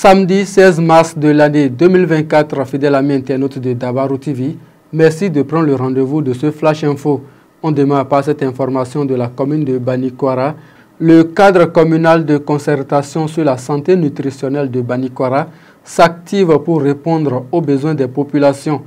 Samedi 16 mars de l'année 2024, fidèles amis internautes de Dabarou TV, merci de prendre le rendez-vous de ce Flash Info. On démarre par cette information de la commune de Banikwara. Le cadre communal de concertation sur la santé nutritionnelle de Banikwara s'active pour répondre aux besoins des populations.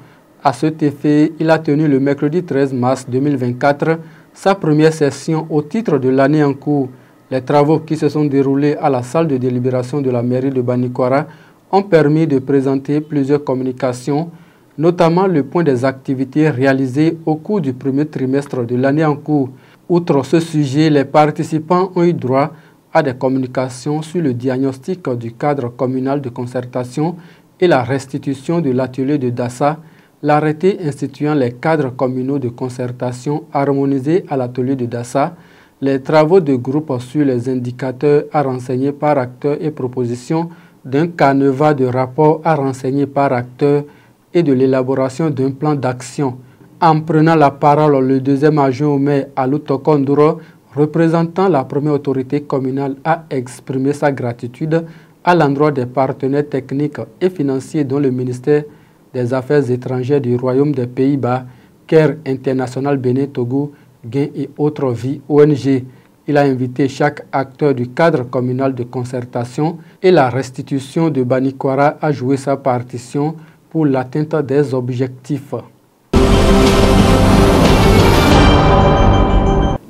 À cet effet, il a tenu le mercredi 13 mars 2024 sa première session au titre de l'année en cours. Les travaux qui se sont déroulés à la salle de délibération de la mairie de Banikwara ont permis de présenter plusieurs communications, notamment le point des activités réalisées au cours du premier trimestre de l'année en cours. Outre ce sujet, les participants ont eu droit à des communications sur le diagnostic du cadre communal de concertation et la restitution de l'atelier de Dassa, l'arrêté instituant les cadres communaux de concertation harmonisés à l'atelier de Dassa, les travaux de groupe sur les indicateurs à renseigner par acteur et proposition d'un canevas de rapports à renseigner par acteur et de l'élaboration d'un plan d'action. En prenant la parole, le deuxième adjoint au maire Alouto Konduro, représentant la première autorité communale, a exprimé sa gratitude à l'endroit des partenaires techniques et financiers dont le ministère des Affaires étrangères du Royaume des Pays-Bas, CARE International Bénin Togo, Gain et autres vies ONG. Il a invité chaque acteur du cadre communal de concertation et la restitution de Banikwara à jouer sa partition pour l'atteinte des objectifs.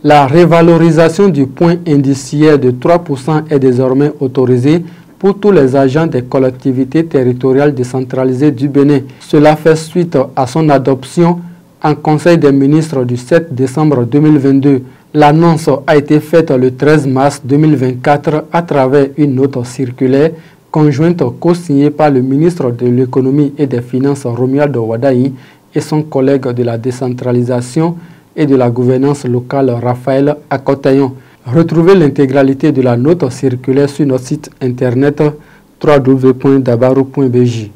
La révalorisation du point indiciaire de 3% est désormais autorisée pour tous les agents des collectivités territoriales décentralisées du Bénin. Cela fait suite à son adoption en Conseil des ministres du 7 décembre 2022. L'annonce a été faite le 13 mars 2024 à travers une note circulaire conjointe co-signée par le ministre de l'Économie et des Finances Romuald Wadaï et son collègue de la décentralisation et de la gouvernance locale Raphaël Akotayon. Retrouvez l'intégralité de la note circulaire sur notre site internet www.dabarou.bj.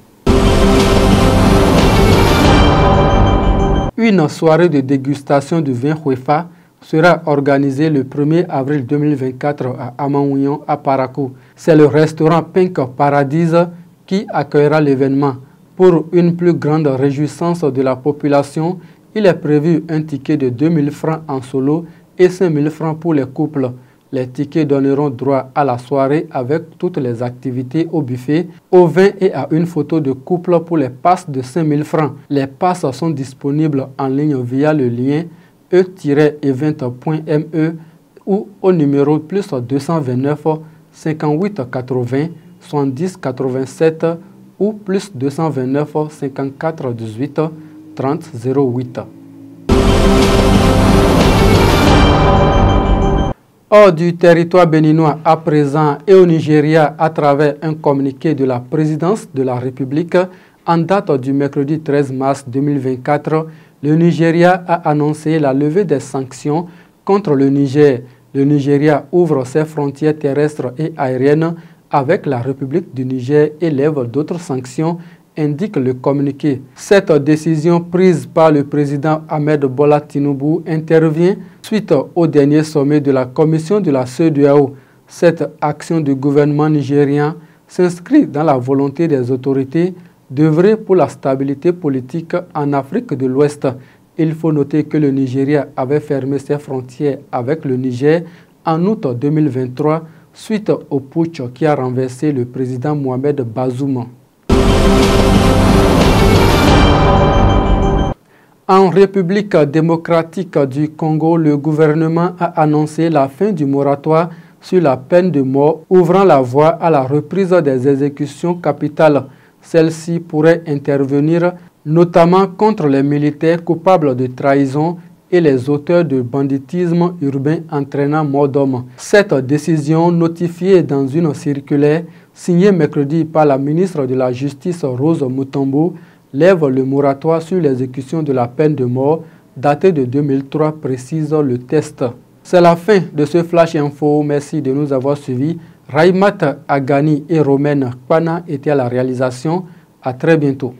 Une soirée de dégustation du vin Huefa sera organisée le 1er avril 2024 à Amaouyon, à Parakou. C'est le restaurant Pink Paradise qui accueillera l'événement. Pour une plus grande réjouissance de la population, il est prévu un ticket de 2000 francs en solo et 5000 francs pour les couples. Les tickets donneront droit à la soirée avec toutes les activités au buffet, au vin et à une photo de couple pour les passes de 5000 francs. Les passes sont disponibles en ligne via le lien e-event.me ou au numéro plus 229 58 80 70 87 ou plus 229 54 18 30 08. Hors du territoire béninois à présent et au Nigeria à travers un communiqué de la présidence de la République en date du mercredi 13 mars 2024, le Nigeria a annoncé la levée des sanctions contre le Niger. Le Nigeria ouvre ses frontières terrestres et aériennes avec la République du Niger et lève d'autres sanctions, indique le communiqué. Cette décision prise par le président Ahmed Bola Tinubu intervient suite au dernier sommet de la commission de la CEDEAO. Cette action du gouvernement nigérien s'inscrit dans la volonté des autorités d'œuvrer pour la stabilité politique en Afrique de l'Ouest. Il faut noter que le Nigeria avait fermé ses frontières avec le Niger en août 2023 suite au putsch qui a renversé le président Mohamed Bazoum. En République démocratique du Congo, le gouvernement a annoncé la fin du moratoire sur la peine de mort, ouvrant la voie à la reprise des exécutions capitales. Celle-ci pourrait intervenir notamment contre les militaires coupables de trahison et les auteurs de banditisme urbain entraînant mort d'homme. Cette décision, notifiée dans une circulaire signée mercredi par la ministre de la Justice Rose Mutombo, lève le moratoire sur l'exécution de la peine de mort daté de 2003, précise le texte. C'est la fin de ce Flash Info. Merci de nous avoir suivis. Raimat Agani et Romaine Kwana étaient à la réalisation. À très bientôt.